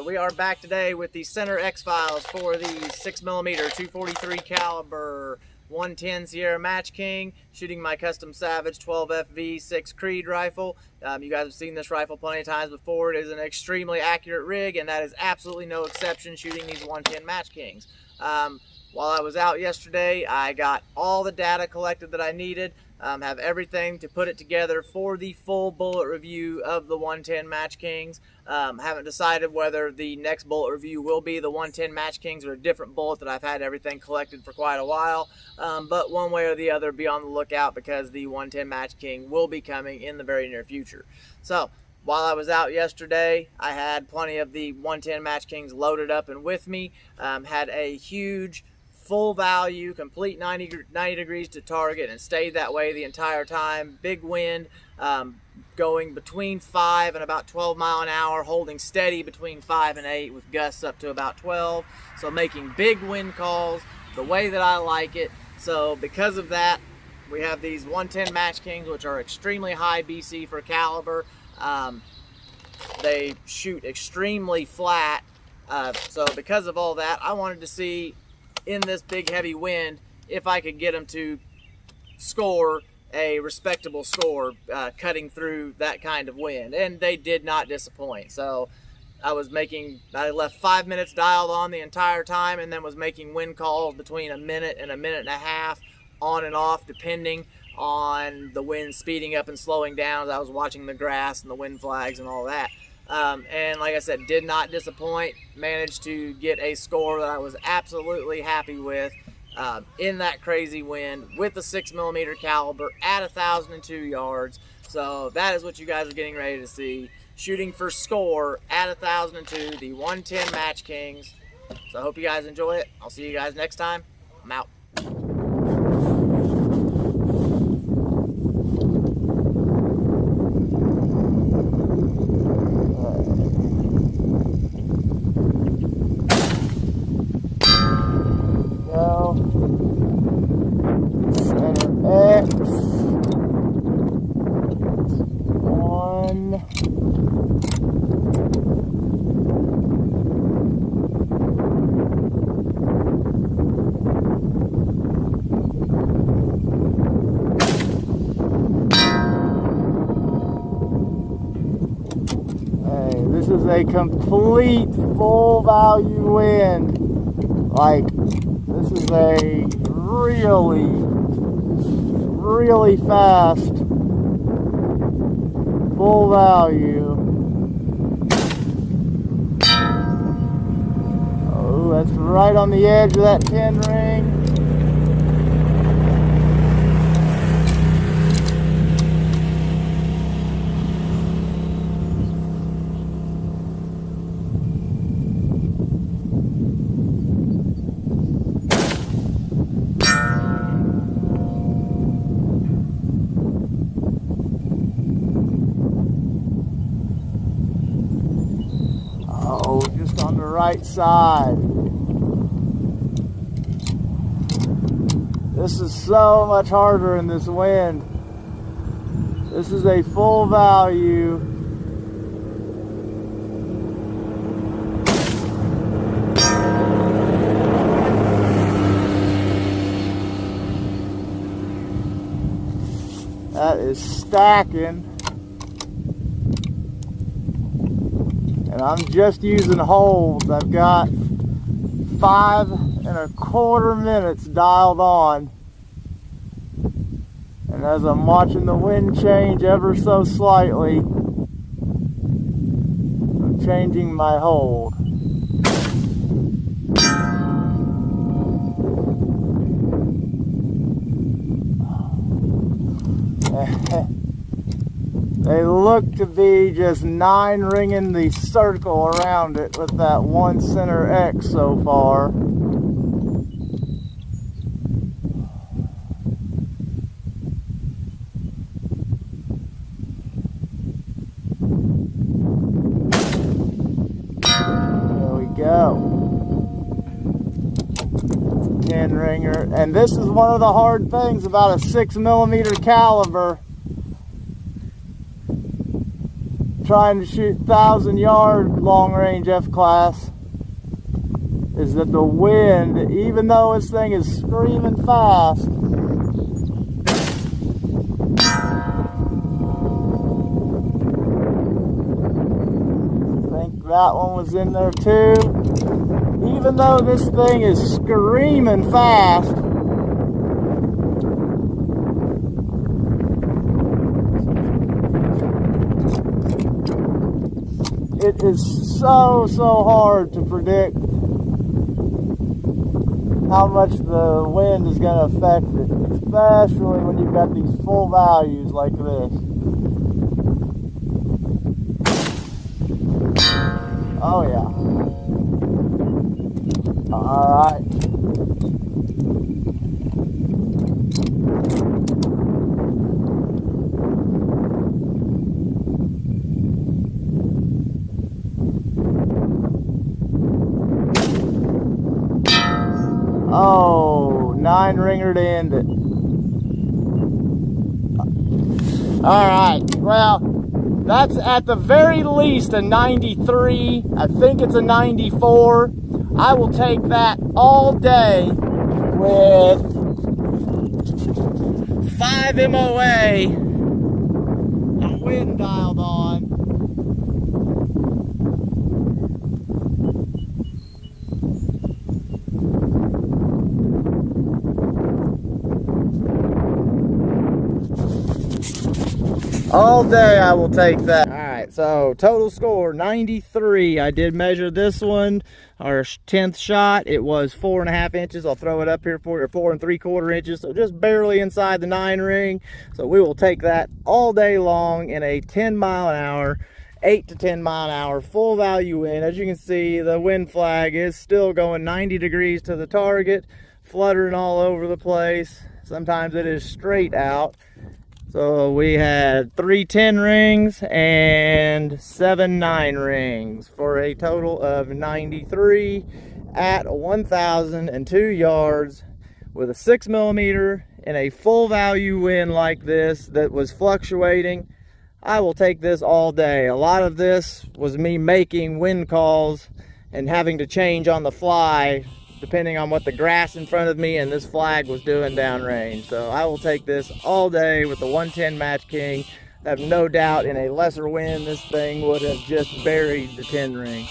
So we are back today with the center X files for the 6mm 243 caliber 110 Sierra MatchKing, shooting my custom Savage 12FV 6 Creed rifle. You guys have seen this rifle plenty of times before. It is an extremely accurate rig, and that is absolutely no exception shooting these 110 MatchKings. While I was out yesterday, I got all the data collected that I needed. Have everything to put it together for the full bullet review of the 110 MatchKings. Haven't decided whether the next bullet review will be the 110 MatchKings or a different bullet that I've had everything collected for quite a while. But one way or the other, be on the lookout because the 110 MatchKing will be coming in the very near future. So while I was out yesterday, I had plenty of the 110 MatchKings loaded up and with me. Had a huge full value, complete 90 degrees to target, and stayed that way the entire time. Big wind, going between 5 and about 12 mile an hour, holding steady between 5 and 8 with gusts up to about 12. So making big wind calls the way that I like it. So because of that, we have these 110 MatchKings, which are extremely high BC for caliber. They shoot extremely flat. So because of all that, I wanted to see in this big heavy wind if I could get them to score a respectable score cutting through that kind of wind, and they did not disappoint. So I left 5 minutes dialed on the entire time, and then was making wind calls between a minute and a half on and off, depending on the wind speeding up and slowing down as I was watching the grass and the wind flags and all that. And like I said, did not disappoint. Managed to get a score that I was absolutely happy with in that crazy wind with the 6mm caliber at 1,002 yards. So that is what you guys are getting ready to see. Shooting for score at 1,002, the 110 MatchKings. So I hope you guys enjoy it. I'll see you guys next time. I'm out. This is a complete full value wind. Like, this is a really fast full value. Oh, that's right on the edge of that 10 ring. Just on the right side. This is so much harder in this wind. This is a full value. That is stacking. And I'm just using holes. I've got 5 1/4 minutes dialed on. And as I'm watching the wind change ever so slightly, I'm changing my hold. They look to be just 9 ringing the circle around it with that one center X so far. There we go. 10 ringer. And this is one of the hard things about a 6mm caliber. trying to shoot 1,000-yard long-range F-class is that the wind, even though this thing is screaming fast, I think that one was in there too. Even though this thing is screaming fast, it is so hard to predict how much the wind is going to affect it, especially when you've got these full values like this. Oh yeah. All right. Oh, 9-ringer to end it. All right, well, that's at the very least a 93. I think it's a 94. I will take that all day with 5 MOA and wind dialed on. All day I will take that. All right, so total score 93. I did measure this one, our 10th shot. It was 4.5 inches. I'll throw it up here for you, 4 3/4 inches, so just barely inside the 9 ring. So we will take that all day long in a 10-mile-an-hour, 8 to 10 mile an hour full value wind. As you can see, the wind flag is still going 90 degrees to the target, fluttering all over the place. Sometimes it is straight out. So we had 3 10 rings and 7 9 rings for a total of 93 at 1,002 yards with a 6mm in a full value wind like this that was fluctuating. I will take this all day. A lot of this was me making wind calls and having to change on the fly depending on what the grass in front of me and this flag was doing downrange. So I will take this all day with the 110 MatchKing. I have no doubt in a lesser wind this thing would have just buried the 10 ring.